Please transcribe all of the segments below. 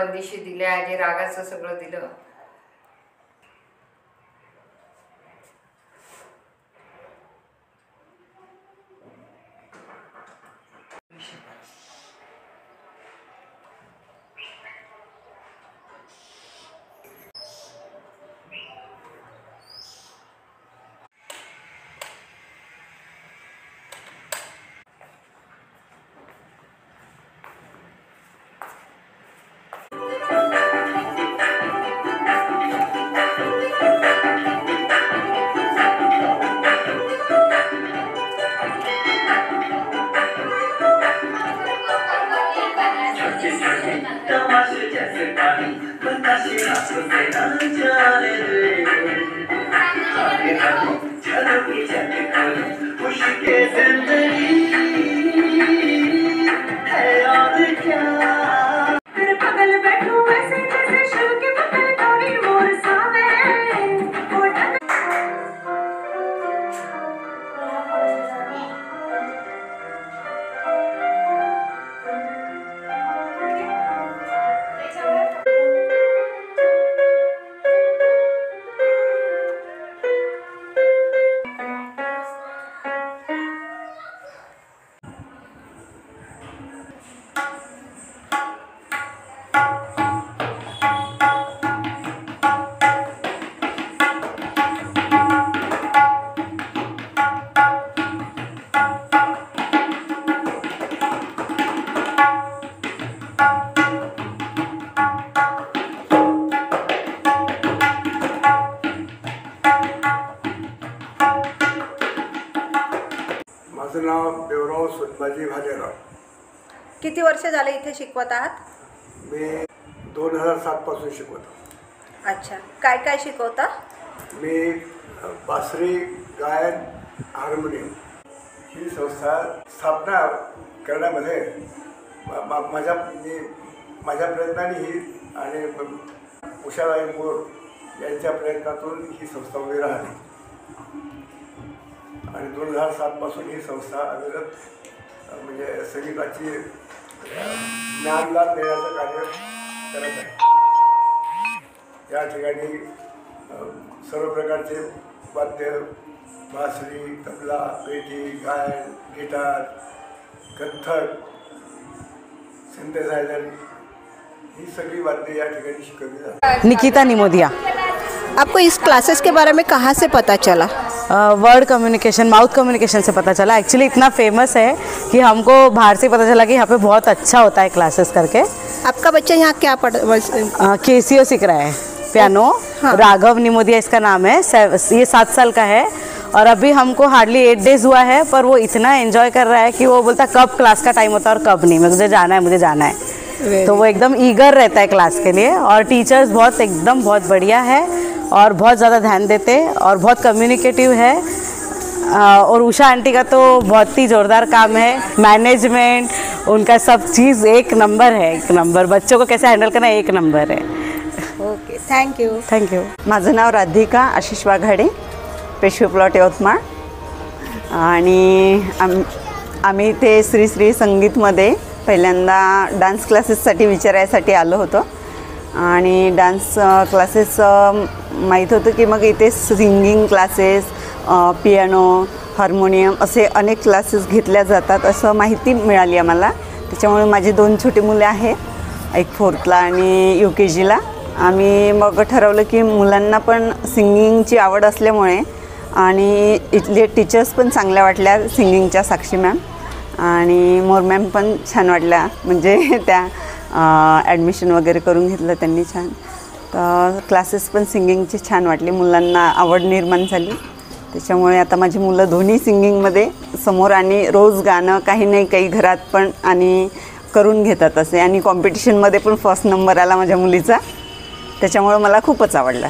बंदिशी दिल्या आणि रागाचं सगळं दिलं. माझं नाव देवराव सुनबाजी भालेराव. किती वर्ष झाले इथे शिकवत आहात? मी 2007 पासून शिकवतो. अच्छा, काय काय शिकवता? मी बासरी, गायन, हार्मोनियम ही संस्था स्थापना करण्यामध्ये माझ्या प्रयत्नाने ही आणि उषाबाई मोर यांच्या प्रयत्नातून ही संस्था उभी राहिली आणि 2007 पासून ही संस्था अविरत म्हणजे संगीताची ज्ञानदान देण्याचं कार्य करत आहे. या ठिकाणी सर्व प्रकारचे वाद्य, बासरी, तबला, पेटी, गायन, गिटार, कथ्थक, सिंथेसायझर ही सगळी वाद्य या ठिकाणी शिकवली जातात. निकिता निमोदिया. आपको इस क्लासेस के बारे में कहाँ से पता चला? वर्ड कम्युनिकेशन, माउथ कम्युनिकेशन से पता चला. एक्चुअली इतना फेमस है कि हमको बाहर से पता चला कि यहाँ पे बहुत अच्छा होता है क्लासेस करके. आपका बच्चा यहाँ क्या केसीओ सीख रहा है, पियानो. हाँ. राघव निमोदिया इसका नाम है. ये 7 साल का है और अभी हमको हार्डली 8 डेज हुआ है, पर वो इतना एंजॉय कर रहा है कि वो बोलता कब क्लास का टाइम होता है और कब नहीं, मुझे जाना है. तो वो एकदम ईगर रहता है क्लास के लिए. और टीचर्स बहुत बढ़िया है और बहुत ज़्यादा ध्यान देते और बहुत कम्युनिकेटिव है. और उषा आंटी का तो बहुत ही ज़ोरदार काम है. मैनेजमेंट उनका सब चीज़ एक नंबर है, एक नंबर. बच्चों को कैसे हैंडल करना एक नंबर है. Okay, thank you. थँक्यू. माझं नाव राधिका आशिष वाघाडे, पेशवे प्लॉट यवतमाळ. आणि आम्ही इथे श्री श्री संगीतमध्ये पहिल्यांदा डान्स क्लासेससाठी विचारायसाठी आलो होतो आणि डान्स क्लासेस माहीत होतं की मग इथे सिंगिंग क्लासेस, पियानो, हार्मोनियम असे अनेक क्लासेस घेतल्या जातात असं माहिती मिळाली आम्हाला. त्याच्यामुळे माझी 2 छोटी मुले आहेत, एक 4थला आणि UKGला. आम्ही मग ठरवलं की मुलांना पण सिंगिंगची आवड असल्यामुळे आणि इथले टीचर्स पण चांगल्या वाटल्या, सिंगिंगच्या साक्षी मॅम आणि मोर मॅम पण छान वाटल्या. म्हणजे त्या ॲडमिशन वगैरे करून घेतलं त्यांनी छान. तर क्लासेस पण सिंगिंगचे छान वाटले, मुलांना आवड निर्माण झाली. त्याच्यामुळे आता माझी मुलं दोन्ही सिंगिंगमध्ये समोर आणि रोज गाणं काही नाही काही घरात पण आणि करून घेतात असे. आणि कॉम्पिटिशनमध्ये पण फर्स्ट नंबर आला माझ्या मुलीचा. त्याच्यामुळे मला खूपच आवडलं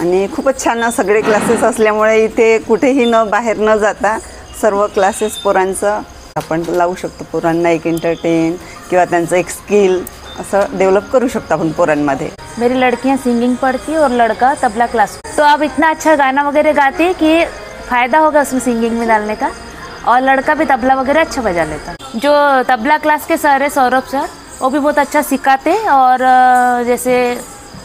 आणि खूपच छान सगळे क्लासेस असल्यामुळे इथे कुठेही बाहेर न जाता सर्व क्लासेस पोरांचं आपण लावू शकतो. पोरांना एक एंटरटेन किंवा त्यांचं एक स्किल असं डेवलप करू शकतो आपण पोरांमध्ये. मेरी लड़कियां सिंगिंग पढ़ती और लड़का तबला क्लास. तो अब इतना अच्छा गाना वगैरह गाती है कि फ़ायदा होगा उसमें सिंगिंग में डालने का. और लड़का भी तबला वगैरह अच्छा बजा लेता. जो तबला क्लास के सर है सौरभ सर, वो भी बहुत अच्छा सिखाते और जैसे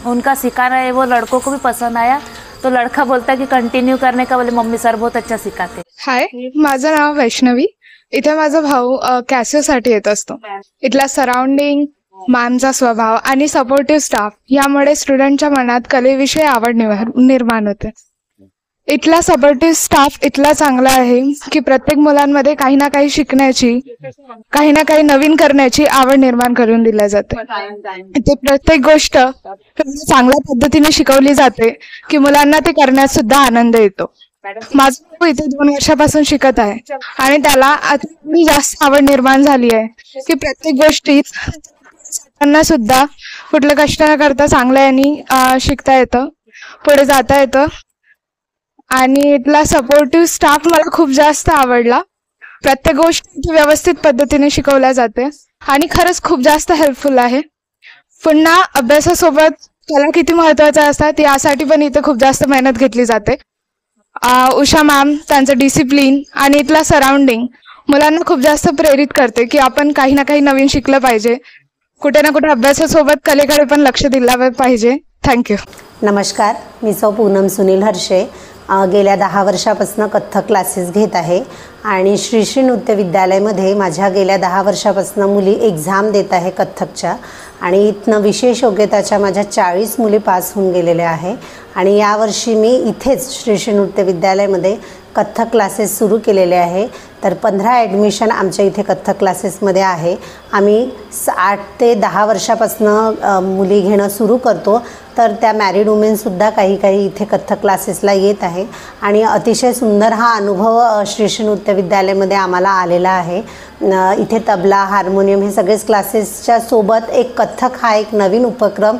उनका सिखाना है वो लड़कों को भी पसंद आया, तो लड़का बोलता है की कंटिन्यू करने का, बोले मम्मी सर बहुत अच्छा सिखाते। हाय, माझं नाव वैष्णवी। इथे माझा भाऊ कॅसिओसाठी येत असतो। इथला सराउंडिंग, मॅमचा स्वभाव आणि सपोर्टिव्ह स्टाफ यामुळे स्टुडंटच्या मनात कलेविषयी आवड निर्माण होते। इथला सपोर्टिव्ह स्टाफ इतला चांगला आहे की प्रत्येक मुलांमध्ये काही ना काही शिकण्याची, काही ना काही नवीन करण्याची आवड निर्माण करून दिल्या जाते। इथे प्रत्येक गोष्ट चांगल्या पद्धतीने शिकवली जाते की मुलांना ते करण्यात सुद्धा आनंद येतो। माझा भाऊ इथे 2 वर्षापासून शिकत आहे आणि त्याला आता एवढी जास्त आवड निर्माण झाली आहे की प्रत्येक गोष्टीत त्यांना सुद्धा कुठलं कष्ट न करता चांगल्या यांनी शिकता येतं, पुढे जाता येतं। आणि इथला सपोर्टिव्ह स्टाफ मला खूप जास्त आवडला। प्रत्येक गोष्ट व्यवस्थित पद्धतीने शिकवल्या जाते आणि खरंच खूप जास्त हेल्पफुल आहे। पुन्हा अभ्यासासोबत कला किती महत्त्वाच्या असतात यासाठी पण इथे खूप जास्त मेहनत घेतली जाते। उषा मॅम, त्यांचं डिसिप्लिन आणि इथला सराउंडिंग मुलांना खूप जास्त प्रेरित करते की आपण काही ना काही नवीन शिकलं पाहिजे, कुठे ना कुठे अभ्यासासोबत कलेकडे पण लक्ष दिलं पाहिजे। थँक्यू। नमस्कार, मी सौ पूनम सुनील हर्षे गेल्या 10 वर्षापासून कथ्थक क्लासेस घेत आहे आणि श्री श्री नृत्य विद्यालयामध्ये माझ्या गेल्या 10 वर्षापासून मुली एक्झाम देत आहे कथ्थकच्या आणि इथनं विशेष योग्यताच्या माझ्या 40 मुली पास होऊन गेलेल्या आहे आणि यावर्षी मी इथेच श्री श्री नृत्य विद्यालयामध्ये कथ्थक क्लासेस सुरू केलेले आहे। तर 15 ॲडमिशन आमच्या इथे कथ्थक क्लासेसमध्ये आहे। आम्ही 8 ते 10 वर्षापासून मुली घेणं सुरू करतो, तर त्या मॅरिड वुमेनसुद्धा काही इथे कथ्थक क्लासेसला येत आहे आणि अतिशय सुंदर हा अनुभव श्री श्री नृत्य विद्यालयामध्ये आम्हाला आलेला आहे। इथे तबला, हार्मोनियम हे सगळेच क्लासेसच्या सोबत एक कथ्थक हा एक नवीन उपक्रम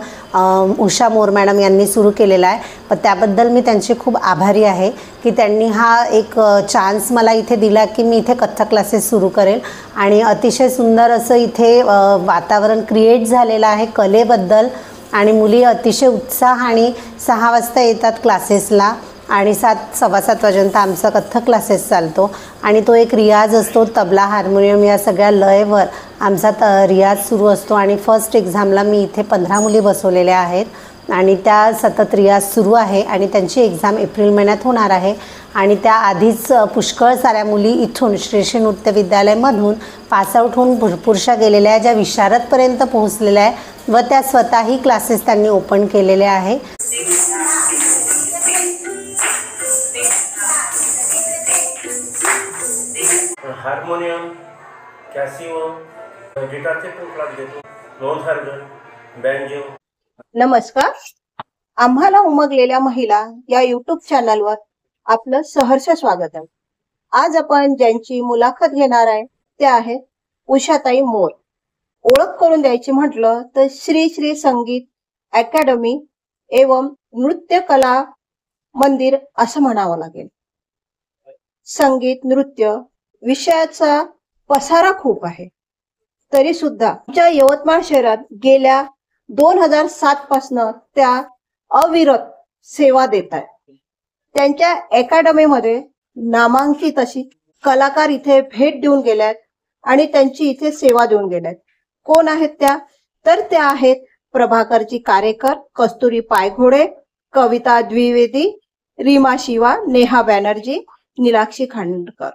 उषा मोर मॅडम यांनी सुरू केलेला आहे। पण त्याबद्दल मी त्यांची खूप आभारी आहे की त्यांनी हा एक चान्स मला इथे दिला की मी इथे कथ्थक क्लासेस सुरू करेल आणि अतिशय सुंदर असं इथे वातावरण क्रिएट झालेलं आहे कलेबद्दल आणि मुली अतिशय उत्साहाने 6 वाजता येतात क्लासेसला आणि 7:15 वाजेपर्यंत आमचा कथ्थक क्लासेस चालतो आणि तो एक रियाज असतो। तबला, हार्मोनियम या सगळ्या लयवर आमचा रियाज सुरू असतो आणि फर्स्ट एक्झामला मी इथे 15 मुली बसवलेल्या आहेत आणि त्या सतत रियाज सुरू आहे आणि त्यांची एक्झाम एप्रिल महिन्यात होणार आहे आणि त्या आधीच पुष्कळ साऱ्या मुली इथून श्री श्री नृत्य विद्यालयामधून पासआउट होऊन भरपूरशा गेलेल्या आहे, ज्या विशारदपर्यंत पोहोचलेल्या आहे व त्या स्वतःही क्लासेस त्यांनी ओपन केलेले आहे। हार्मोनियम, कॅसिओ, गिटारचे पण क्लास घेतो, नॉन हार्गन, बँजो। नमस्कार, आम्हाला उमगलेल्या महिला या यूट्यूब चॅनलवर आपलं सहर्ष स्वागत आहे। आज आपण ज्यांची मुलाखत घेणार आहे ते आहेत उषाताई मोर। ओळख करून द्यायची म्हटलं तर श्री श्री संगीत अकॅडमी एवं नृत्य कला मंदिर असं म्हणावं लागेल। संगीत, नृत्य विषयाचा पसारा खूप आहे, तरी सुद्धा आमच्या यवतमाळ शहरात गेल्या 2007 पासून त्या अविरत सेवा देत आहेत। त्यांच्या अकॅडमीमध्ये नामांकित अशी कलाकार इथे भेट देऊन गेल्यात आणि त्यांची इथे सेवा देऊन गेल्यात। कोण आहेत त्या? तर त्या आहेत प्रभाकरजी कारेकर, कस्तुरी पायघोडे, कविता द्विवेदी, रीमा शिवा, नेहा बॅनर्जी, नीलाक्षी खांडकर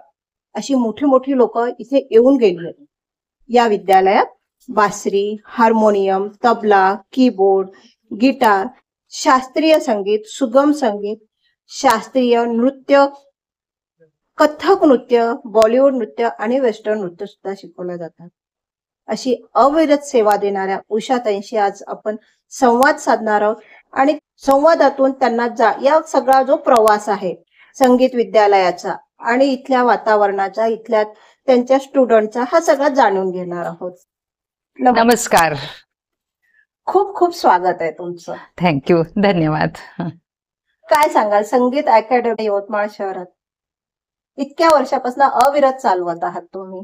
अशी मोठी मोठी लोक इथे येऊन गेली आहेत। या विद्यालयात बासरी, हार्मोनियम, तबला, कीबोर्ड, गिटार, शास्त्रीय संगीत, सुगम संगीत, शास्त्रीय नृत्य, कथ्थक नृत्य, बॉलिवूड नृत्य आणि वेस्टर्न नृत्य सुद्धा शिकवले जातात। अशी अविरत सेवा देणाऱ्या उषाताईंशी आज आपण संवाद साधणार आहोत आणि संवादातून त्यांना या सगळा जो प्रवास आहे संगीत विद्यालयाचा आणि इथल्या वातावरणाचा, इथल्या त्यांच्या स्टुडंटचा, हा सगळा जाणून घेणार आहोत। नमस्कार, खूप खूप स्वागत आहे तुमचं। थँक्यू, धन्यवाद। काय सांगाल, संगीत अकॅडमी यवतमाळ शहरात इतक्या वर्षापासून अविरत चालवत आहात तुम्ही,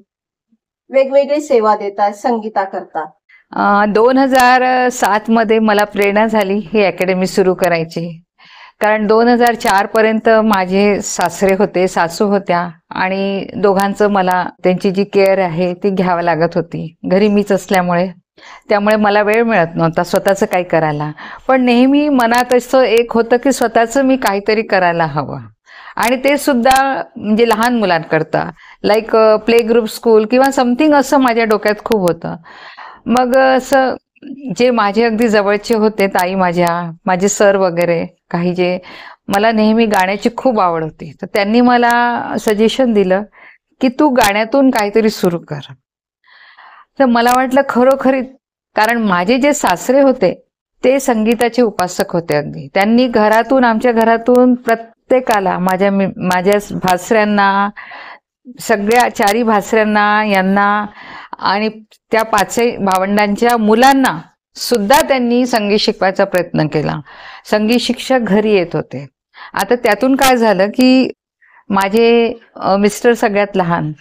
वेगवेगळी सेवा देतात संगीताकरता। 2007 मध्ये मला प्रेरणा झाली ही अकॅडमी सुरू करायची, कारण 2004 पर्यंत माझे सासरे होते, सासू होत्या आणि दोघांचं मला त्यांची जी केअर आहे ती घ्यावी लागत होती। घरी मीच असल्यामुळे त्यामुळे मला वेळ मिळत नव्हता स्वतःचं काही करायला. पण नेहमी मनात असं एक होतं की स्वतःचं मी काहीतरी करायला हवं. आणि ते सुद्धा म्हणजे लहान मुलांकरता, लाईक प्ले ग्रुप स्कूल किंवा समथिंग असं माझ्या डोक्यात खूप होतं. मग असं जे माझे अगदी जवळचे होते, ताई माझे सर वगैरे काही, जे मला नेहमी गाण्याची खूप आवड होती, तर त्यांनी मला सजेशन दिलं की तू गाण्यातून काहीतरी सुरू कर. तर मला वाटलं खरोखरी, कारण माझे जे सासरे होते ते संगीताचे उपासक होते अगदी. त्यांनी घरातून, आमच्या घरातून प्रत्येकाला, माझ्या भासऱ्यांना, सगळ्या 4 भासऱ्यांना, यांना आणि त्या 5 भावंडांच्या मुलांना सुद्धा त्यांनी संगीत शिकवायचा प्रयत्न केला. संगीत शिक्षक घरी येत होते. आता त्यातून काय झालं की माझे मिस्टर सगळ्यात लहान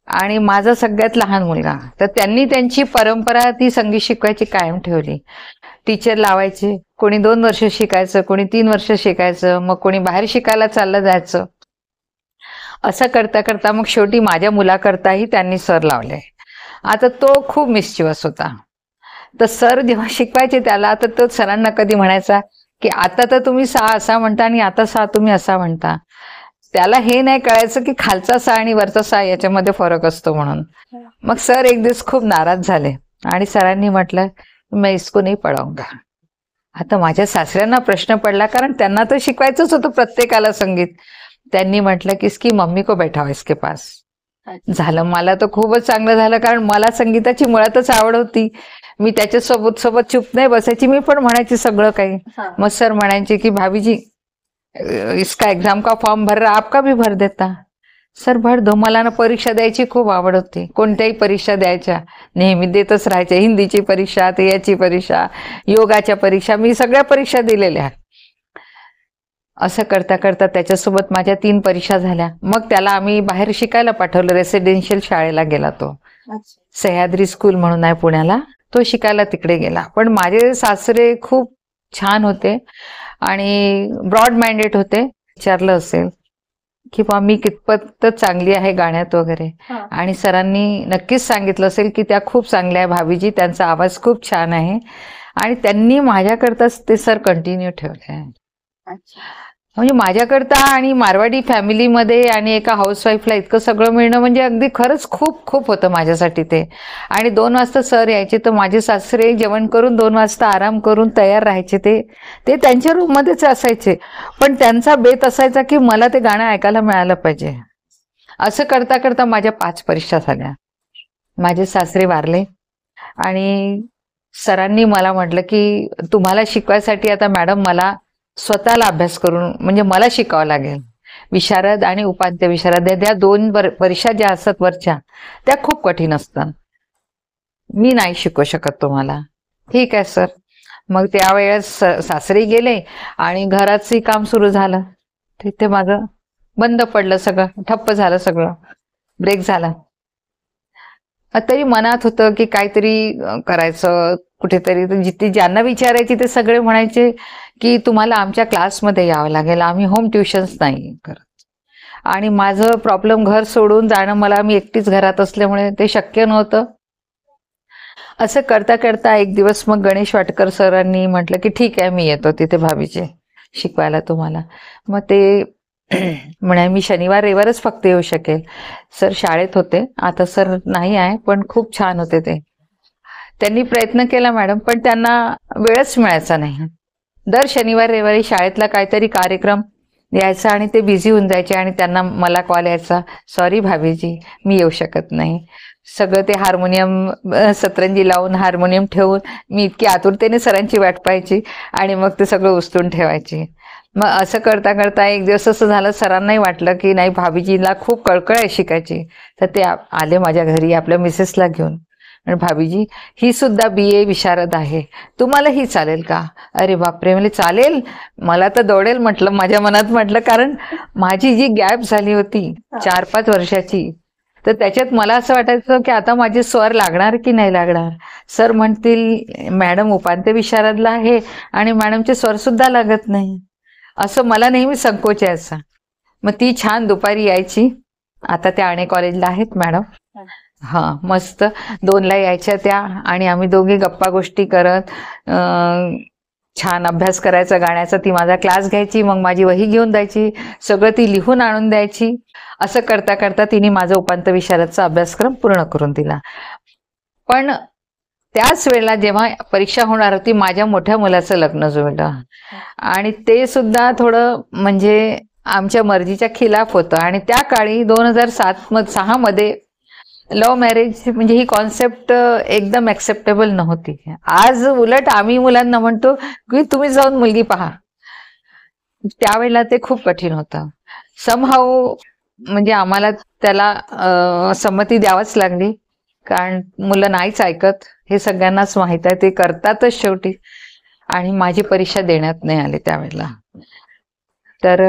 आणि माझा सगळ्यात लहान मुलगा, तर त्यांनी त्यांची परंपरा ती संगीत शिकवायची कायम ठेवली. टीचर लावायचे, कोणी 2 वर्ष शिकायचं, कोणी 3 वर्ष शिकायचं, मग कोणी बाहेर शिकायला चाललं जायचं. असं करता करता मग शेवटी माझ्या मुलाकरताही त्यांनी सर लावले. आता तो खूप मिस्चिवस होता. तर सर जेव्हा शिकवायचे त्याला, तर तो सरांना कधी म्हणायचा की आता तर तुम्ही सा असा म्हणता आणि आता सा तुम्ही असा म्हणता. त्याला हे नाही कळायचं की खालचा सा आणि वरचा सा याच्यामध्ये फरक असतो म्हणून. मग सर एक दिवस खूप नाराज झाले आणि सरांनी म्हटलं मैं इसको नहीं पढ़ाऊंगा. आता माझ्या सासऱ्यांना प्रश्न पडला, कारण त्यांना तर शिकवायचंच होतं प्रत्येकाला संगीत. त्यांनी म्हटलं की इसकी मम्मी को बैठाओ इसके पास. झालं, मला तर खूपच चांगलं झालं, कारण मला संगीताची मुळातच आवड होती. मी त्याच्या सोबत चुप नाही बसायची, मी पण म्हणायची सगळं काही. मग सर म्हणायचे की भाभीजी इसका एग्जाम का फॉर्म भर रहा, आपका भी भर देता. सर भर दो. मला ना परीक्षा द्यायची खूप आवड होती, कोणत्याही परीक्षा द्यायच्या नेहमी देतच राहायच्या. हिंदीची परीक्षा, ते याची परीक्षा, योगाच्या परीक्षा, मी सगळ्या परीक्षा दिलेल्या. असं करता करता त्याच्यासोबत माझ्या 3 परीक्षा झाल्या. मग त्याला आम्ही बाहेर शिकायला पाठवलं, रेसिडेन्शियल शाळेला गेला तो. सह्याद्री स्कूल म्हणून आहे पुण्याला, तो शिकायला तिकडे गेला. पण माझे सासरे खूप छान होते आणि ब्रॉड माइंडेड होते. विचारलं असेल की बा मी कितपत चांगली आहे गाण्यात वगैरे, आणि सरांनी नक्कीच सांगितलं असेल की त्या खूप चांगल्या आहे भाभीजी, त्यांचा आवाज खूप छान आहे. आणि त्यांनी माझ्याकरताच ते सर कंटिन्यू ठेवले आहे. म्हणजे माझ्याकरता आणि मारवाडी फॅमिलीमध्ये आणि एका हाऊसवाईफला इतकं सगळं मिळणं म्हणजे अगदी खरंच खूप खूप होतं माझ्यासाठी ते. आणि 2 वाजता सर यायचे, तर माझे सासरे जेवण करून 2 वाजता आराम करून तयार राहायचे. ते त्यांच्या रूममध्येच असायचे, पण त्यांचा बेत असायचा की मला ते गाणं ऐकायला मिळालं पाहिजे. असं करता करता माझ्या 5 परीक्षा झाल्या. माझे सासरे वारले आणि सरांनी मला म्हटलं की तुम्हाला शिकवायसाठी आता मॅडम मला स्वतःला अभ्यास करून, म्हणजे मला शिकावं लागेल. विशारद आणि उपांत्य विशारद या 2 परीक्षा ज्या असतात वरच्या, त्या खूप कठीण असतात. मी नाही शिकवू शकत तुम्हाला. ठीक आहे सर. मग त्यावेळेस सासरी गेले आणि घराचंही काम सुरू झालं. तिथे माझं बंद पडलं, सगळं ठप्प झालं, सगळं ब्रेक झाला. तरी मनात होतं की काहीतरी करायचं कुठेतरी. जिथे ज्यांना विचारायची ते सगळे म्हणायचे की तुम्हाला आमच्या क्लासमध्ये यावं लागेल, आम्ही होम ट्युशन्स नाही करत. आणि माझं प्रॉब्लेम घर सोडून जाणं, मी एकटीच घरात असल्यामुळे ते शक्य नव्हतं. असं करता करता एक दिवस मग गणेश वाटकर सरांनी म्हटलं की ठीक आहे मी येतो तिथे भाभीचे शिकवायला तुम्हाला. मग ते म्हणे मी शनिवार रविवारच फक्त येऊ शकेल. सर शाळेत होते, आता सर नाही आहे, पण खूप छान होते ते. त्यांनी प्रयत्न केला मॅडम, पण त्यांना वेळच मिळायचा नाही. दर शनिवार रविवारी शाळेतला काहीतरी कार्यक्रम यायचा आणि ते बिझी होऊन जायचे आणि त्यांना मला कॉल यायचा, सॉरी भाभीजी मी येऊ शकत नाही. सगळं ते हार्मोनियम सतरंजी लावून हार्मोनियम ठेवून मी इतकी आतुरतेने सरांची वाट पाहायची आणि मग ते सगळं उचलून ठेवायची. मग असं करता करता एक दिवस असं झालं, सरांनाही वाटलं की नाही भाभीजीला खूप कळकळ आहे शिकायची. तर ते आले माझ्या घरी आपल्या मिसेसला घेऊन. आणि भाभीजी ही सुद्धा BA विशारद आहे, तुम्हाला ही चालेल का? अरे बापरे, म्हणजे चालेल, मला तर दौडेल म्हटलं, माझ्या मनात म्हटलं. कारण माझी जी गॅप झाली होती 4-5 वर्षाची, तर त्याच्यात मला असं वाटायचं की आता माझे स्वर लागणार की नाही लागणार. सर म्हणतील मॅडम उपांत्य विशारदला आहे आणि मॅडमचे स्वर सुद्धा लागत नाही, असं मला नेहमी संकोच यायचा. मग ती छान दुपारी यायची. आता त्या आणे कॉलेजला आहेत मॅडम. हां, मस्त 2ला यायच्या त्या आणि आम्ही दोघी गप्पा गोष्टी करत छान अभ्यास करायचा गाण्याचा. ती माझा क्लास घ्यायची, मग माझी वही घेऊन द्यायची, सगळं ती लिहून आणून द्यायची. असं करता करता तिने माझा उपांत्य विशारदचा अभ्यासक्रम पूर्ण करून दिला. पण त्याच वेळेला जेव्हा परीक्षा होणार होती, माझ्या मोठ्या मुलाचं लग्न जुळलं आणि ते सुद्धा थोडं म्हणजे आमच्या मर्जीच्या खिलाफ होतं. आणि त्या काळी 2006 मध्ये लव्ह मॅरेज म्हणजे ही कॉन्सेप्ट एकदम ॲक्सेप्टेबल नव्हती. आज उलट आम्ही मुलांना म्हणतो की तुम्ही जाऊन मुलगी पहा. त्यावेळेला ते खूप कठीण होतं. समहाऊ म्हणजे आम्हाला त्याला संमती द्यावाच लागली, कारण मुलं नाहीच ऐकत हे सगळ्यांनाच माहीत आहे. ते करतातच शेवटी. आणि माझी परीक्षा देण्यात नाही आली त्यावेळेला. तर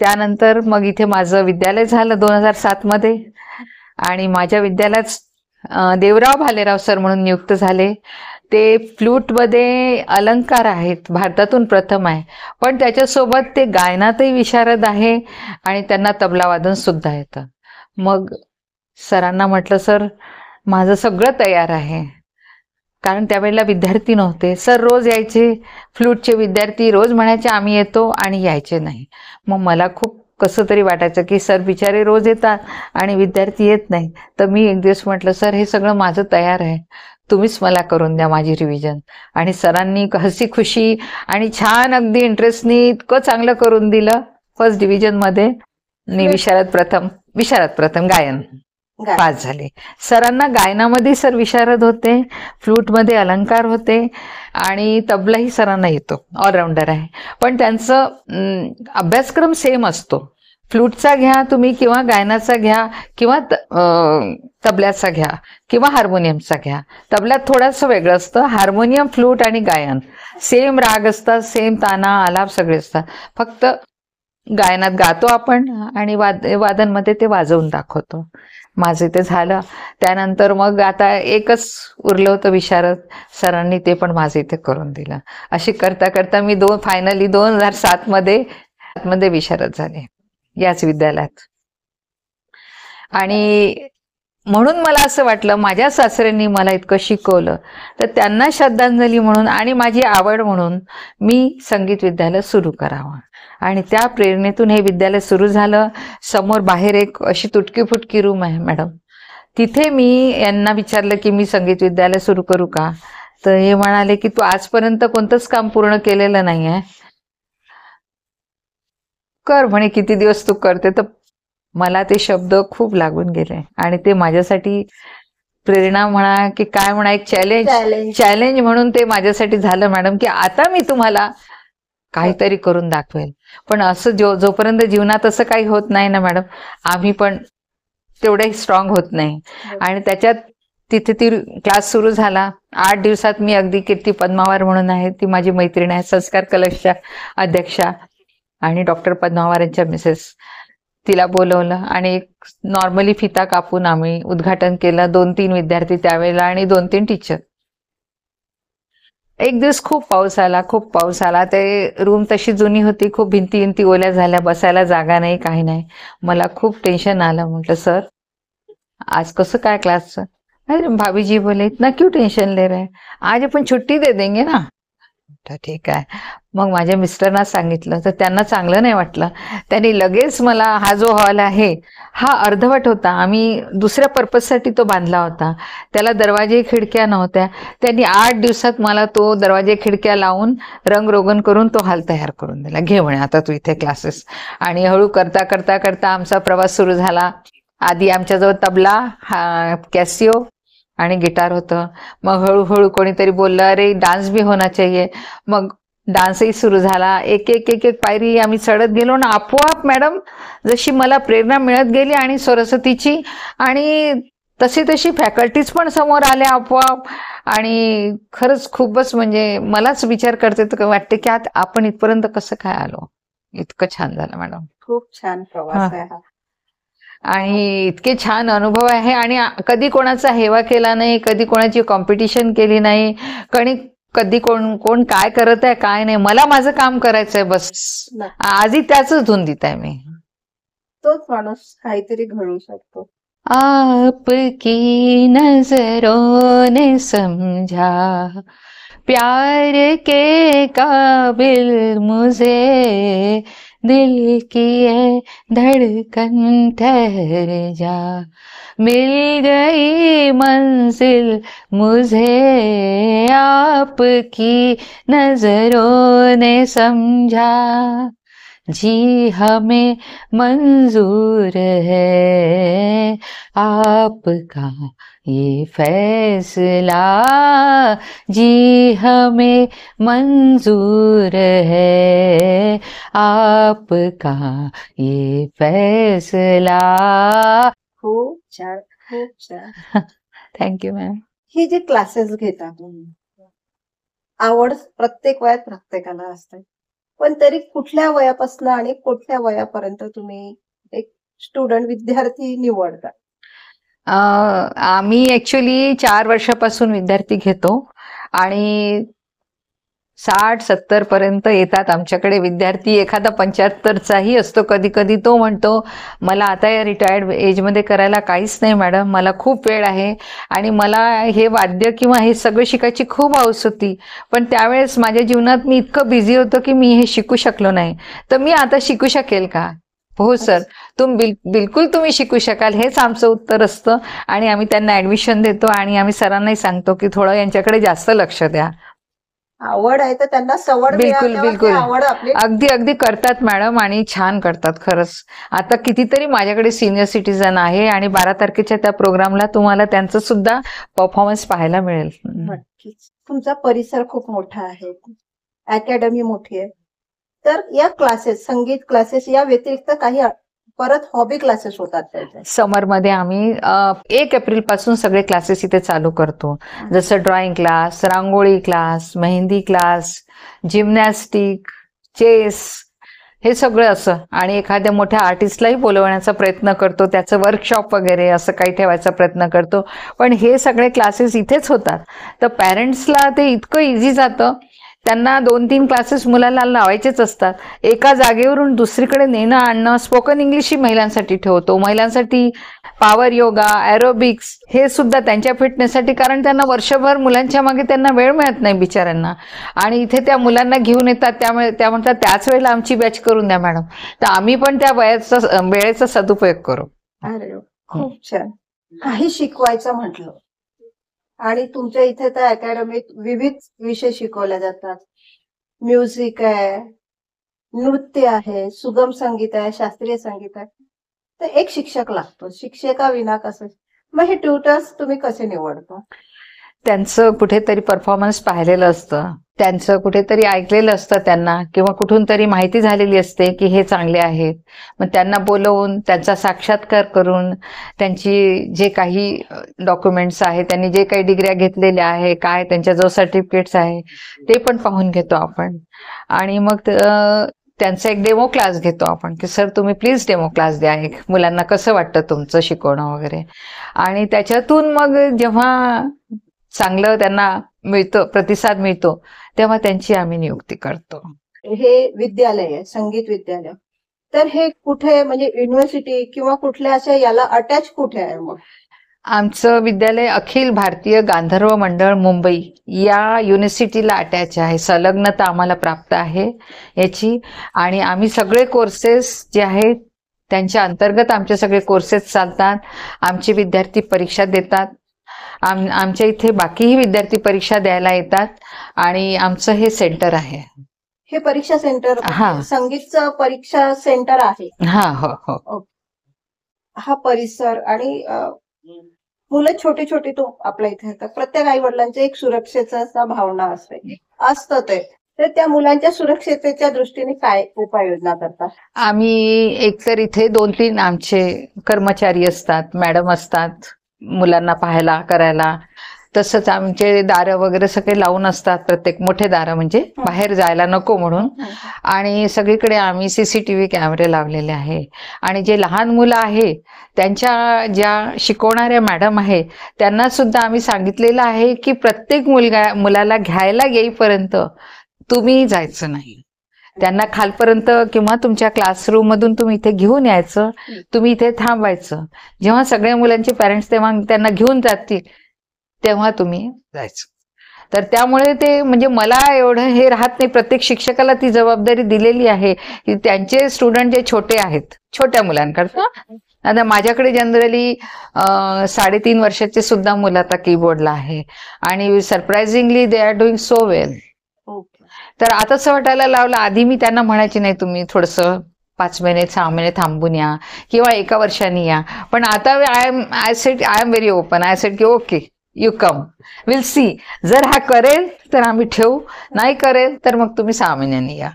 त्यानंतर मग इथे माझं विद्यालय झालं 2007 मध्ये. आणि माझ्या विद्यालयात देवराव भालेराव सर म्हणून नियुक्त झाले. ते फ्लूटमध्ये अलंकार आहेत, भारतातून प्रथम आहे. पण त्याच्यासोबत ते गायनातही विशारद आहे आणि त्यांना तबला वादन सुद्धा येतं. मग सरांना म्हटलं, सर माझं सगळं तयार आहे. कारण त्यावेळेला विद्यार्थी नव्हते. सर रोज यायचे, फ्लूटचे विद्यार्थी रोज म्हणायचे आम्ही येतो आणि यायचे नाही. मग मला खूप कसं तरी वाटायचं की सर बिचारे रोज येतात आणि विद्यार्थी येत नाही. तर मी एक दिवस म्हटलं, सर हे सगळं माझं तयार आहे, तुम्हीच मला करून द्या माझी रिव्हिजन. आणि सरांनी हसी खुशी आणि छान अगदी इंटरेस्टनी इतकं चांगलं करून दिलं. फर्स्ट डिव्हिजनमध्ये मी विशारद प्रथम गायन पास झाले. सरांना गायनामध्ये सर विशारद होते, फ्लूटमध्ये अलंकार होते आणि तबलाही सरांना येतो, ऑलराऊंडर आहे. पण त्यांचं अभ्यासक्रम सेम असतो. फ्लूटचा घ्या तुम्ही किंवा गायनाचा घ्या किंवा तबल्याचा घ्या किंवा हार्मोनियमचा घ्या. तबल्यात थोडंसं वेगळं असतं. हार्मोनियम, फ्लूट आणि गायन सेम राग असतात, सेम ताना आलाप सगळे असतात. फक्त गायनात गातो आपण आणि वादनमध्ये ते वाजवून दाखवतो. माझे ते झालं. त्यानंतर मग आता एकच उरलं होतं विशारद. सरांनी ते पण माझे इथे करून दिलं. अशी करता करता मी फायनली 2007 मध्ये विशारद झाले याच विद्यालयात. आणि म्हणून मला असं वाटलं माझ्या सासऱ्यांनी मला इतकं शिकवलं तर त्यांना श्रद्धांजली म्हणून आणि माझी आवड म्हणून मी संगीत विद्यालय सुरू करावं. आणि त्या प्रेरणेतून हे विद्यालय सुरू झालं. समोर बाहेर एक अशी तुटकी फुटकी रूम आहे मॅडम, तिथे मी यांना विचारलं की मी संगीत विद्यालय सुरू करू का. तर हे म्हणाले की तू आजपर्यंत कोणतंच काम पूर्ण केलेलं नाही आहे, कर म्हणे, किती दिवस तू करते. तर मला ते शब्द खूप लागून गेले आणि ते माझ्यासाठी प्रेरणा म्हणा की काय म्हणा, एक चॅलेंज म्हणून ते माझ्यासाठी झालं मॅडम, की आता मी तुम्हाला काहीतरी करून दाखवेल. पण असं जोपर्यंत जीवनात असं काही होत नाही ना मॅडम, आम्ही पण तेवढे स्ट्रॉंग होत नाही. आणि त्याच्यात तिथे ती क्लास सुरू झाला. 8 दिवसात मी अगदी कीर्ती पद्मावार म्हणून आहे, ती माझी मैत्रीण आहे, संस्कार कलशच्या अध्यक्षा आणि डॉक्टर पद्मावार यांच्या मिसेस, तिला बोलवलं आणि एक नॉर्मली फिता कापून आम्ही उद्घाटन केलं. 2-3 विद्यार्थी त्यावेळेला आणि 2-3 टीचर. एक दिवस खूप पाऊस आला. ते रूम तशी जुनी होती, खूप भिंती ओल्या झाल्या, बसायला जागा नाही, काही नाही. मला खूप टेन्शन आलं. म्हटलं सर आज कसं काय क्लासचं. अरे भाभी जी बोले इतना क्यों टेंशन ले रहे, आज आपण छुट्टी दे देंगे ना. ठीक आहे. मग माझ्या मिस्टरना सांगितलं तर त्यांना चांगलं नाही वाटलं. त्यांनी लगेच मला, हा जो हॉल आहे हा अर्धवट होता, आम्ही दुसऱ्या पर्पजसाठी तो बांधला होता, त्याला दरवाजे खिडक्या नव्हत्या. त्यांनी 8 दिवसात मला तो दरवाजे खिडक्या लावून रंगरोगन करून तो हॉल तयार करून दिला. घे म्हणे आता तू इथे क्लासेस. आणि हळू करता करता करता आमचा प्रवास सुरू झाला. आधी आमच्याजवळ तबला, कॅसिओ आणि गिटार होतं. मग हळूहळू कोणीतरी बोललं अरे डान्स भी होना चाहिए. मग डान्सही सुरू झाला. एक पायरी आम्ही चढत गेलो ना, आपोआप मॅडम जशी मला प्रेरणा मिळत गेली आणि सरस्वतीची, आणि तशी फॅकल्टीज पण समोर आल्या आपोआप. आणि खरंच खूपच म्हणजे मलाच विचार करते तर वाटते की आता आपण इथपर्यंत कसं काय आलो. इतकं छान झालं मॅडम, खूप छान प्रवास आहे हा. आणि इतके छान अनुभव आहे. आणि कधी कोणाचा हेवा केला नाही, कधी कोणाची कॉम्पिटिशन केली नाही, कधी कोण काय करत आहे काय नाही. मला माझं काम करायचंय बस. आजही त्याच धुंदीत आहे मी. तोच माणूस काहीतरी घडवू शकतो. आपकी नजरों ने समझा, प्यार के काबिल मुझे, दिल की ये धड़कन ठहर जा, मिल गई मंजिल मुझे, आपकी नजरों ने समझा, जी हमें मंजूर है आपका ये फैसला, जी हमें मंजूर है आपका ये फैसला. खूप छान, खूप छान. Thank you ma'am. हे जे क्लासेस घेता तुम्ही, आवड प्रत्येक वयात प्रत्येकाला असते, पण तरी कुठल्या वयापासून आणि कुठल्या वयापर्यंत तुम्ही एक स्टुडंट विद्यार्थी निवडता? आम्ही ऍक्च्युली 4 वर्षापासून विद्यार्थी घेतो आणि 60-70 पर्यंत येतात आमच्याकडे विद्यार्थी. एखादा 75चाही असतो कधी कधी. तो म्हणतो मला आता या रिटायर्ड एजमध्ये करायला काहीच नाही मॅडम, मला खूप वेळ आहे आणि मला हे वाद्य किंवा हे सगळं शिकायची खूप हौस होती, पण त्यावेळेस माझ्या जीवनात मी इतकं बिझी होतो की मी हे शिकू शकलो नाही, तर मी आता शिकू शकेल का? हो सर, बिलकुल तुम्ही शिकू शकाल, हेच आमचं उत्तर असतं. आणि आम्ही त्यांना ऍडमिशन देतो आणि आम्ही सरांनाही सांगतो की थोडं यांच्याकडे जास्त लक्ष द्या. आवड आहे तर त्यांना सवड बिलकुल मिळाल्यावर ती बिलकुल आवड आपली अगदी अगदी करतात मॅडम आणि छान करतात खरंच. आता कितीतरी माझ्याकडे सिनियर सिटीजन आहे आणि 12 तारखेच्या त्या प्रोग्रामला तुम्हाला त्यांचं सुद्धा परफॉर्मन्स पाहायला मिळेल. नक्कीच. तुमचा परिसर खूप मोठा आहे, अकॅडमी मोठी आहे, तर या क्लासेस, संगीत क्लासेस या व्यतिरिक्त काही परत हॉबी क्लासेस होतात त्याचे? समरमध्ये आम्ही 1 एप्रिल पासून सगळे क्लासेस इथे चालू करतो, जसं drawing class, rangoli class, mehndi class, gymnastic, chess, हे सगळं असं. आणि एखाद्या मोठ्या आर्टिस्टलाही बोलवण्याचा प्रयत्न करतो, त्याचं वर्कशॉप वगैरे असं काही ठेवायचा प्रयत्न करतो. पण हे सगळे क्लासेस इथेच होतात, तर पॅरेंट्सला ते इतकं इझी जातं. त्यांना 2-3 क्लासेस मुलाला लावायचेच असतात. एका जागेवरून दुसरीकडे नेणं आणणं. स्पोकन इंग्लिश ही महिलांसाठी ठेवतो, महिलांसाठी पॉवर योगा, एरोबिक्स हे सुद्धा त्यांच्या फिटनेससाठी, कारण त्यांना वर्षभर मुलांच्या मागे त्यांना वेळ मिळत नाही बिचाऱ्यांना. आणि इथे त्या मुलांना घेऊन येतात, त्यामुळे त्या म्हणतात त्याच वेळेला आमची बॅच करून द्या मॅडम. तर आम्ही पण त्या वेळेचा सदुपयोग करू. अरे वा, खूप छान. काही शिकवायचं म्हटलं आणि तुमच्या इथे तर अकॅडमीत विविध विषय शिकवले जातात. म्युझिक आहे, नृत्य आहे, सुगम संगीत आहे, शास्त्रीय संगीत आहे. तर एक शिक्षक लागतो, शिक्षकाविना कसं? मग हे ट्युटर्स तुम्ही कसे निवडता? त्यांचं कुठेतरी परफॉर्मन्स पाहिलेलं असतं, त्यांचं कुठेतरी ऐकलेलं असतं त्यांना, किंवा कुठून तरी माहिती झालेली असते की हे चांगले आहेत. मग त्यांना बोलवून त्यांचा साक्षात्कार करून त्यांची जे काही डॉक्युमेंट्स आहेत, त्यांनी जे काही डिग्र्या घेतलेल्या आहे, काय त्यांच्याजवळ सर्टिफिकेट्स आहे, ते पण पाहून घेतो आपण. आणि मग त्यांचा एक डेमो क्लास घेतो आपण की सर तुम्ही प्लीज डेमो क्लास द्या, एक मुलांना कसं वाटतं तुमचं शिकवणं वगैरे. आणि त्याच्यातून मग जेव्हा चांगलं त्यांना मिळतं, प्रतिसाद मिळतो, तेव्हा त्यांची आम्ही नियुक्ती करतो. हे विद्यालय आहे, संगीत विद्यालय, तर हे कुठे, म्हणजे युनिव्हर्सिटी किंवा कुठल्या अशा याला अटॅच कुठे आहे? मग आमचं विद्यालय अखिल भारतीय गांधर्व मंडळ मुंबई या युनिव्हर्सिटीला अटॅच आहे. संलग्नता आम्हाला प्राप्त आहे याची. आणि आम्ही सगळे कोर्सेस जे आहेत त्यांच्या अंतर्गत आमचे सगळे कोर्सेस चालतात. आमचे विद्यार्थी परीक्षा देतात. आमच्या इथे बाकीही विद्यार्थी परीक्षा द्यायला येतात आणि आमचं हे सेंटर आहे. हे परीक्षा सेंटर, हा. संगीतचं परीक्षा सेंटर आहे. हा, हो हो. हा परिसर आणि मुलं छोटी छोटी तो आपल्या इथे येतात. प्रत्येक आई वडिलांची एक सुरक्षेचा भावना असतं ते. तर त्या मुलांच्या सुरक्षिततेच्या दृष्टीने काय उपाययोजना करतात? आम्ही एकतर इथे 2-3 आमचे कर्मचारी असतात, मॅडम असतात मुलांना पाहायला करायला. तसंच आमचे दारं वगैरे सगळे लावून असतात, प्रत्येक मोठे दारं, म्हणजे बाहेर जायला नको म्हणून. आणि सगळीकडे आम्ही CCTV कॅमेरे लावलेले आहे. आणि जे लहान मुलं आहे त्यांच्या ज्या शिकवणाऱ्या मॅडम आहे त्यांना सुद्धा आम्ही सांगितलेलं आहे की प्रत्येक मुलाला घ्यायला येईपर्यंत तुम्ही जायचं नाही. त्यांना खालपर्यंत किंवा तुमच्या क्लासरूम मधून तुम्ही इथे घेऊन यायचं, तुम्ही इथे थांबायचं. जेव्हा सगळ्या मुलांचे पॅरेंट्स तेव्हा त्यांना घेऊन जातील तेव्हा तुम्ही जायचं. तर त्यामुळे ते म्हणजे मला एवढं हे राहत नाही. प्रत्येक शिक्षकाला ती जबाबदारी दिलेली आहे की त्यांचे स्टुडंट जे छोटे आहेत, छोट्या मुलांकरता. आता माझ्याकडे जनरली 3.5 वर्षाचे सुद्धा मुलं आता कीबोर्डला आहे आणि surprisingly they are doing so well. तर आता असं वाटायला लावलं, आधी मी त्यांना म्हणायची नाही तुम्ही थोडंसं 5 महिने 6 महिने थांबून या किंवा 1 वर्षांनी या. पण आता I am very open. I said की okay you come, will see. जर हा करेल तर आम्ही ठेवू, नाही करेल तर मग तुम्ही 6 महिन्यांनी या.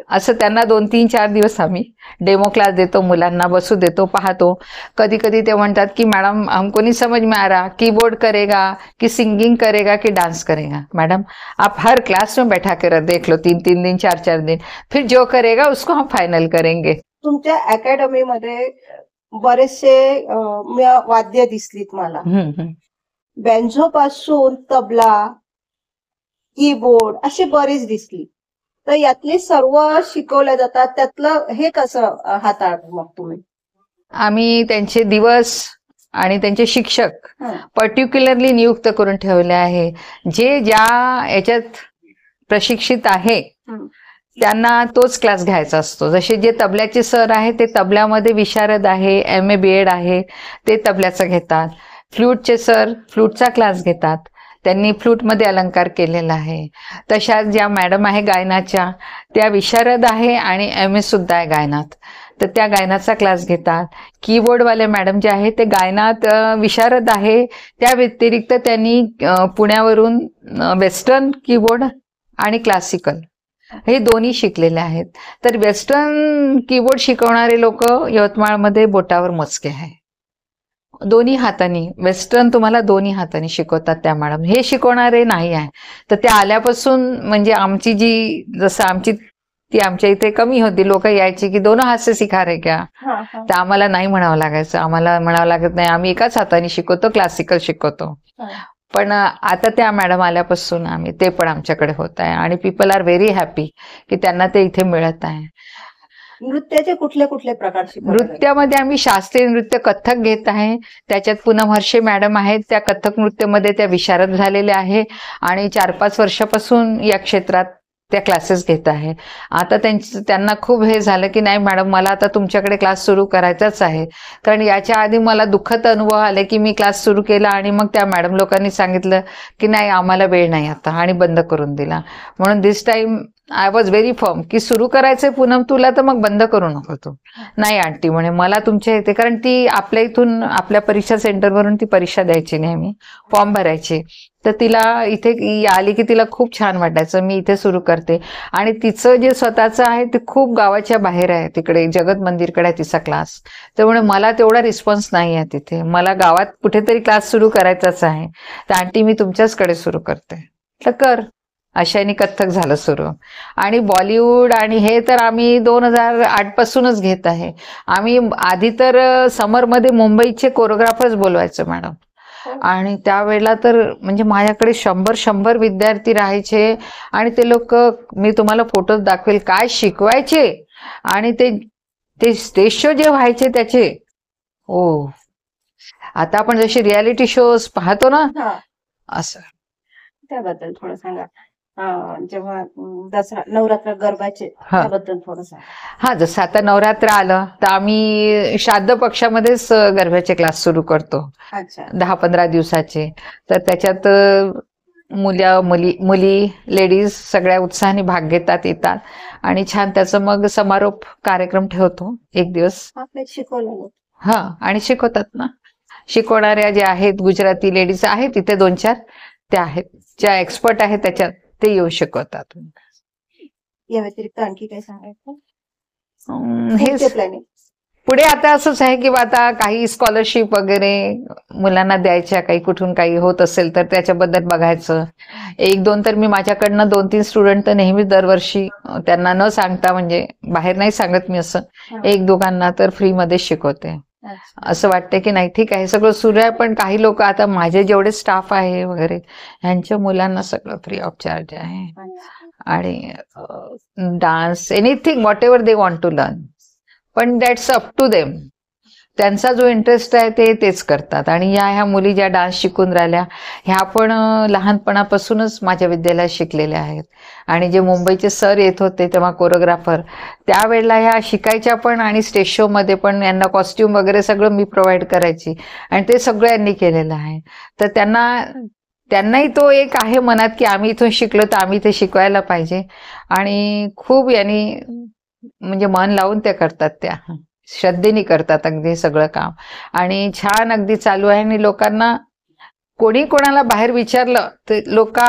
असं त्यांना 2-3-4 दिवस आम्ही डेमो क्लास देतो, मुलांना बसू देतो, पाहतो. कधी कधी ते म्हणतात की मॅडम हमको नहीं समझ में आ रहा, कीबोर्ड करेगा कि सिंगिंग करेगा कि डांस करेगा. मैडम आप हर क्लास में बैठा कर देख लो 3-3 दिन 4-4 दिन, फिर जो करेगा उसको हम फाइनल करेंगे. तुमच्या अकॅडमी मध्ये बरेचसे वाद्य दिसलीत मला. बँजो पासून तबला, कीबोर्ड अशी बरीच दिसली. तर यातले सर्व शिकवल्या जातात, त्यातलं हे कसं हाताळता मग तुम्ही? आम्ही त्यांचे दिवस आणि त्यांचे शिक्षक पर्टिक्युलरली नियुक्त करून ठेवले आहे. जे ज्या याच्यात प्रशिक्षित आहे त्यांना तोच क्लास घ्यायचा असतो. जसे जे तबल्याचे सर आहे ते तबल्यामध्ये विशारद आहे, MA BEd आहे, ते तबल्याचं घेतात. फ्लूटचे सर फ्लूटचा क्लास घेतात, त्यांनी फ्लूटमध्ये अलंकार केलेला आहे. तशाच ज्या मॅडम आहे गायनाच्या, त्या विशारद आहे आणि MA सुद्धा आहे गायनात, तर त्या गायनाचा क्लास घेतात. कीबोर्डवाले मॅडम जे आहे ते गायनात विशारद आहे. त्या व्यतिरिक्त त्यांनी पुण्यावरून वेस्टर्न कीबोर्ड आणि क्लासिकल हे दोन्ही शिकलेले आहेत. तर वेस्टर्न कीबोर्ड शिकवणारे लोक यवतमाळमध्ये बोटावर मोजके आहे. दोन्ही हातानी वेस्टर्न तुम्हाला दोन्ही हातानी शिकवतात त्या मॅडम. हे शिकवणारे नाही आहे. तर त्या आल्यापासून म्हणजे आमची जी जसं आमची ती आमच्या इथे कमी होती, लोक यायची की दोन हात से सिखा रहे क्या, तर आम्हाला नाही म्हणावं लागायचं. आम्हाला म्हणावं लागत नाही, आम्ही एकाच हाताने शिकवतो, क्लासिकल शिकवतो. पण आता त्या मॅडम आल्यापासून आम्ही ते पण आमच्याकडे होत आहे आणि पीपल आर व्हेरी हॅपी की त्यांना ते इथे मिळत आहे. नृत्याचे कुठले कुठले प्रकार शिकवले? नृत्यामध्ये आम्ही शास्त्रीय नृत्य कथ्थक घेत आहे. त्याच्यात पूनम हर्षे मॅडम आहेत, त्या कथ्थक नृत्यमध्ये त्या विशारद झालेल्या आहे आणि 4-5 वर्षापासून या क्षेत्रात त्या क्लासेस घेत आहे. आता त्यांना खूप हे झालं की नाही मॅडम मला आता तुमच्याकडे क्लास सुरू करायचाच आहे. कारण याच्या आधी मला दुःखद अनुभव आले की मी क्लास सुरू केला आणि मग त्या मॅडम लोकांनी सांगितलं की नाही आम्हाला वेळ नाही आता आणि बंद करून दिला. म्हणून this time I was very firm की सुरू करायचंय पूनम तुला तर मग बंद करू नको तू. नाही आंटी म्हणे मला तुमच्या इथे, कारण ती आपल्या इथून आपल्या परीक्षा सेंटरवरून ती परीक्षा द्यायची नेहमी, फॉर्म भरायची. तर तिला इथे आली की तिला खूप छान वाटायचं मी इथे सुरू करते. आणि तिचं जे स्वतःचं आहे ते खूप गावाच्या बाहेर आहे, तिकडे जगत मंदिरकडे आहे तिचा क्लास. त्यामुळे मला तेवढा रिस्पॉन्स नाही आहे तिथे, मला गावात कुठेतरी क्लास सुरू करायचाच आहे. तर आंटी मी तुमच्याचकडे सुरू करते. तर कर. अशाने कथ्थक झालं सुरू. आणि बॉलिवूड आणि हे तर आम्ही 2008 पासूनच घेत आहे. आम्ही आधी तर समरमध्ये मुंबईचे कोरिओग्राफर्स बोलवायचं मॅडम, आणि त्यावेळेला तर म्हणजे माझ्याकडे 100 विद्यार्थी राहायचे आणि ते लोक मी तुम्हाला फोटो दाखवेल काय शिकवायचे. आणि ते स्टेज शो जे व्हायचे त्याचे ओ आता आपण जसे रियालिटी शोज पाहतो ना असं. त्याबद्दल थोडं सांगा. जेव्हा दसरा नवरात्र गरबाचे त्याबद्दल थोडं सांगा. हा, जसं आता नवरात्र आलं तर आम्ही श्राद्ध पक्षामध्येच गरब्याचे क्लास सुरू करतो 10-15 दिवसाचे. तर त्याच्यात मुली लेडीज सगळ्या उत्साहाने भाग घेतात, येतात आणि छान त्याचं मग समारोप कार्यक्रम ठेवतो 1 दिवस. शिकवलं हा, आणि शिकवतात ना. शिकवणाऱ्या ज्या आहेत गुजराती लेडीज आहेत तिथे 2-4 त्या आहेत ज्या एक्सपर्ट आहेत त्याच्यात, ते येऊ शिकवतात. या व्यतिरिक्त आणखी काय सांगायचं? हे पुढे आता असंच आहे की आता काही स्कॉलरशिप वगैरे मुलांना द्यायच्या, काही कुठून काही होत असेल तर त्याच्याबद्दल बघायचं. 1-2 तर मी माझ्याकडनं 2-3 स्टुडंट तर नेहमीच दरवर्षी त्यांना न सांगता, म्हणजे बाहेर नाही सांगत मी असं, 1-2 तर फ्रीमध्ये शिकवते. असं वाटतं की नाही ठीक आहे सगळं सुरू आहे, पण काही लोक आता माझे जेवढे स्टाफ आहे वगैरे ह्यांच्या मुलांना सगळं फ्री ऑफ चार्ज आहे. आणि dance anything whatever they want to learn, पण दॅट्स अप टू देम. त्यांचा जो इंटरेस्ट आहे तेच करतात. आणि ह्या मुली ज्या डान्स शिकून राहिल्या ह्या पण लहानपणापासूनच माझ्या विद्यालयात शिकलेल्या आहेत. आणि जे मुंबईचे सर येत होते तेव्हा कोरिओग्राफर, त्यावेळेला ह्या शिकायच्या पण आणि स्टेज शो मध्ये पण यांना कॉस्ट्युम वगैरे सगळं मी प्रोव्हाइड करायची आणि ते सगळं यांनी केलेलं आहे. तर त्यांनाही तो एक आहे मनात की आम्ही इथून शिकलो तर आम्ही ते शिकवायला पाहिजे. आणि खूप यांनी म्हणजे मन लावून त्या करतात, त्या श्रद्धेने करतात अगदी सगळं काम. आणि छान अगदी चालू आहे. आणि लोकांना कोणाला बाहेर विचारलं तर लोक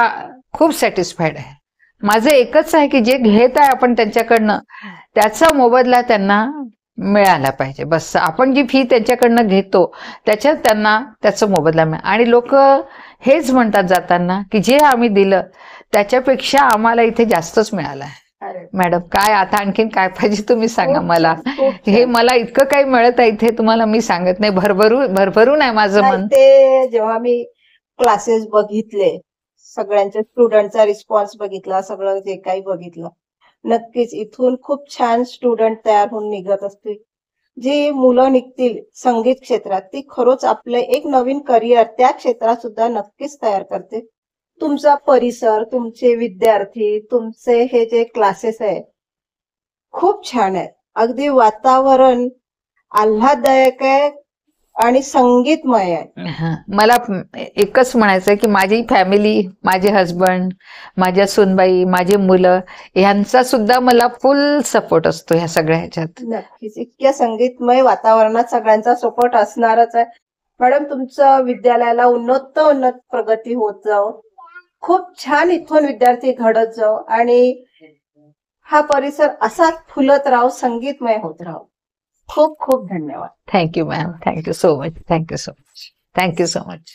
खूप सॅटिस्फाईड आहे. माझं एकच आहे की जे घेत आहे आपण त्यांच्याकडनं त्याचा मोबदला त्यांना मिळाला पाहिजे. बस आपण जी फी त्यांच्याकडनं घेतो त्याच्यात त्यांना त्याचा मोबदला मिळाला. आणि लोक हेच म्हणतात जाताना की जे आम्ही दिलं त्याच्यापेक्षा आम्हाला इथे जास्तच मिळालं आहे. मॅडम काय आता आणखीन काय पाहिजे तुम्ही सांगा मला. हे मला इतकं काही मिळत आहे इथे तुम्हाला मी सांगत नाही. भरभरून आहे माझं मन. ते जेव्हा मी क्लासेस बघितले, सगळ्यांच्या स्टुडंटचा रिस्पॉन्स बघितला, सगळं जे काही बघितलं, नक्कीच इथून खूप छान स्टुडंट तयार होऊन निघत असतील. जी मुलं निघतील संगीत क्षेत्रात ती खरोच आपलं एक नवीन करिअर त्या क्षेत्रात सुद्धा नक्कीच तयार करते. तुमचा परिसर, तुमचे विद्यार्थी, तुमचे हे जे क्लासेस आहे खूप छान आहे. अगदी वातावरण आल्हाददायक आहे आणि संगीतमय आहे. मला एकच म्हणायचं आहे की माझी फॅमिली, माझे हजबंड, माझ्या सुनबाई, माझी मुलं यांचा सुद्धा मला फुल सपोर्ट असतो ह्या सगळ्या ह्याच्यात. नक्कीच इतक्या संगीतमय वातावरणात सगळ्यांचा सपोर्ट असणारच आहे. मॅडम तुमचं विद्यालयाला उन्नत प्रगती होत जाओ, खूप छान इथून विद्यार्थी घडत जाओ आणि हा परिसर असाच फुलत राहो, संगीतमय होत राहो. खूप खूप धन्यवाद. Thank you ma'am, thank you so much, thank you so much, thank you so much.